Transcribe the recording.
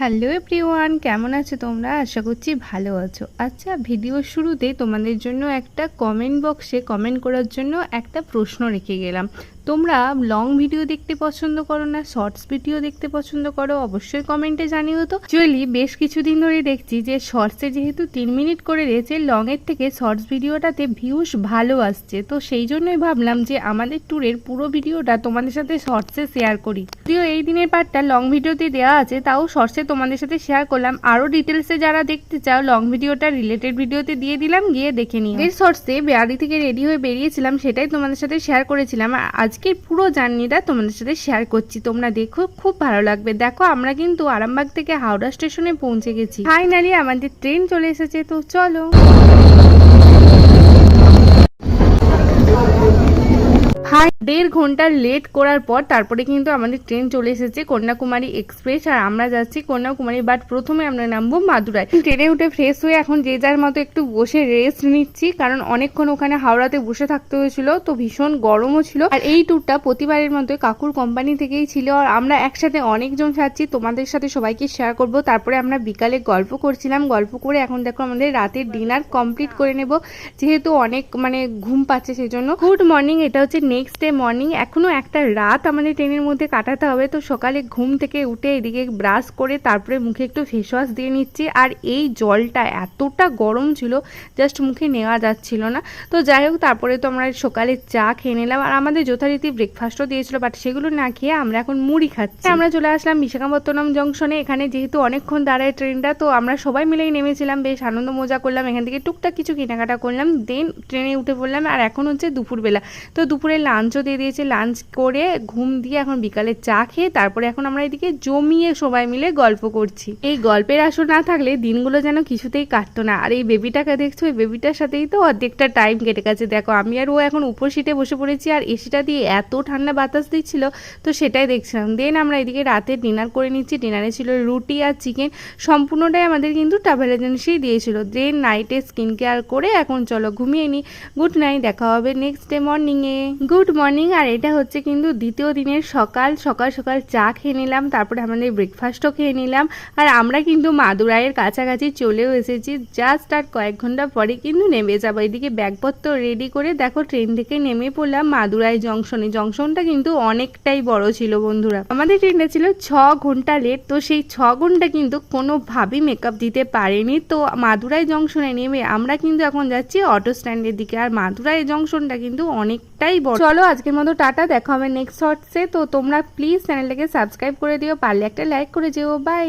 Hello everyone, কেমন আছো তোমরা? আশা করছি ভালো আছো। আচ্ছা, ভিডিওর শুরুতেই তোমাদের জন্য একটা কমেন্ট বক্সে কমেন্ট করার জন্য একটা প্রশ্ন রেখে গেলাম। তোমরা লং ভিডিও দেখতে পছন্দ করো না শর্টস ভিডিও দেখতে পছন্দ করো? অবশ্যই কমেন্টে জানিও তো। অ্যাকচুয়ালি বেশ কিছুদিন ধরে দেখছি যে শর্টসে যেহেতু 3 মিনিট করে রয়েছে, লংয়ের থেকে শর্টস ভিডিওটাতে ভিউস ভালো আসছে, তো সেই জন্যই ভাবলাম যে আমাদের ট্যুরের পুরো ভিডিওটা তোমাদের সাথে শর্টসে শেয়ার করি। যদিও এই দিনের পার্টটা লং ভিডিওতে দেওয়া আছে, তাও শর্টসে তোমাদের সাথে শেয়ার করলাম। আরও ডিটেলসে যারা দেখতে চাও লং ভিডিওটা রিলেটেড ভিডিওতে দিয়ে দিলাম, গিয়ে দেখে নিও। এই শর্টসে বাড়ি থেকে রেডি হয়ে বেরিয়েছিলাম, সেটাই তোমাদের সাথে শেয়ার করেছিলাম। আজকের পুরো জার্নিটা তোমাদের সাথে শেয়ার করছি, তোমরা দেখো, খুব ভালো লাগবে। দেখো, আমরা কিন্তু আরামবাগ থেকে হাওড়া স্টেশনে পৌঁছে গেছি। ফাইনালি আমাদের ট্রেন চলে এসেছে, তো চলো। হাই, 1.5 ঘন্টা লেট করার পর তারপরে কিন্তু আমাদের ট্রেন চলে এসেছে, কন্যাকুমারী এক্সপ্রেস। আর আমরা যাচ্ছি কন্যাকুমারী, বাট প্রথমে আমরা নামবো মাদুরাই। ট্রেনে উঠে ফ্রেশ হয়ে এখন যে যার মতো একটু বসে রেস্ট নিচ্ছি, কারণ অনেকক্ষণ ওখানে হাওড়াতে বসে থাকতে হয়েছিল, তো ভীষণ গরমও ছিল। আর এই ট্যুরটা প্রতিবারের মতো কাকুর কোম্পানি থেকেই ছিল, আর আমরা একসাথে অনেকজন যাচ্ছি, তোমাদের সাথে সবাইকে শেয়ার করব। তারপরে আমরা বিকালে গল্প করছিলাম, গল্প করে এখন দেখো আমাদের রাতের ডিনার কমপ্লিট করে নেব, যেহেতু অনেক ঘুম পাচ্ছে সেই জন্য। গুড মর্নিং, এটা হচ্ছে নেক্সট ডে মর্নিং। এখনো একটা রাত আমাদের ট্রেনের মধ্যে কাটাতে হবে, তো সকালে ঘুম থেকে উঠে এদিকে ব্রাশ করে তারপরে মুখে একটু ফেস ওয়াশ দিয়ে নিচ্ছি। আর এই জলটা এতটা গরম ছিল, জাস্ট মুখে নেওয়া যাচ্ছিল না। তো যাই হোক, তারপরে তো আমরা সকালে চা খেয়ে নিলাম, আর আমাদের যথারীতি ব্রেকফাস্টও দিয়েছিল, বাট সেগুলো না খেয়ে আমরা এখন মুড়ি খাচ্ছি। আমরা চলে আসলাম বিশাখাপত্তনম জংশনে। এখানে যেহেতু অনেকক্ষণ দাঁড়ায় ট্রেনটা, তো আমরা সবাই মিলেই নেমেছিলাম, বেশ আনন্দ মজা করলাম, এখান থেকে টুকটাক কিছু কেনাকাটা করলাম, দেন ট্রেনে উঠে পড়লাম। আর এখন হচ্ছে দুপুরবেলা, তো দুপুরে লাঞ্চও দিয়ে দিয়েছে। লাঞ্চ করে ঘুম দিয়ে এখন বিকালে চা খেয়ে তারপরে এখন আমরা এদিকে জমিয়ে সবাই মিলে গল্প করছি। এই গল্পের আসর না থাকলে দিনগুলো যেন কিছুতেই কাটতো না। আর এই বেবিটাকে দেখছো, এই বেবিটার সাথেই তো অর্ধেকটা টাইম কেটে গেছে। দেখো, আমি আর ও এখন উপর সিটে বসে পড়েছি, আর এসিটা দিয়ে এত ঠান্ডা বাতাস দিচ্ছিল, তো সেটাই দেখছিলাম। দেন আমরা এদিকে রাতে ডিনার করে নিচ্ছি। ডিনারে ছিল রুটি আর চিকেন, সম্পূর্ণটাই আমাদের কিন্তু ট্রাভেল এজেন্সি দিয়েছিল। দেন নাইটে স্কিন কেয়ার করে এখন চলো ঘুমিয়ে নিই। গুড নাইট, দেখা হবে নেক্সট ডে মর্নিংয়ে। Good morning. আর এটা হচ্ছে কিন্তু দ্বিতীয় দিনের সকাল সকাল সকাল চা খেয়ে নিলাম, তারপরে আমাদের ব্রেকফাস্টও খেয়ে নিলাম। আর আমরা কিন্তু মাদুরাইয়ের কাছাকাছি চলেও এসেছি, জাস্ট আর কয়েক ঘন্টা পরে কিন্তু নেমে যাবো। এদিকে ব্যাগপত্র রেডি করে দেখো ট্রেন থেকে নেমে পড়লাম মাদুরাই জংশনে। জংশনটা কিন্তু অনেকটাই বড় ছিল বন্ধুরা। আমাদের ট্রেনটা ছিল 6 ঘন্টা লেট, তো সেই 6 ঘন্টা কিন্তু কোনোভাবেই মেকআপ দিতে পারেনি। তো মাদুরাই জংশনে নেমে আমরা কিন্তু এখন যাচ্ছি অটো স্ট্যান্ডের দিকে। আর মাদুরাই জংশনটা কিন্তু অনেকটাই বড়। চলো আজকের মতো টাটা, দেখা হবে নেক্সট শর্টসে। তো তোমরা প্লিজ চ্যানেলটাকে সাবস্ক্রাইব করে দিও, পারলে একটা লাইক করে যেও। বাই।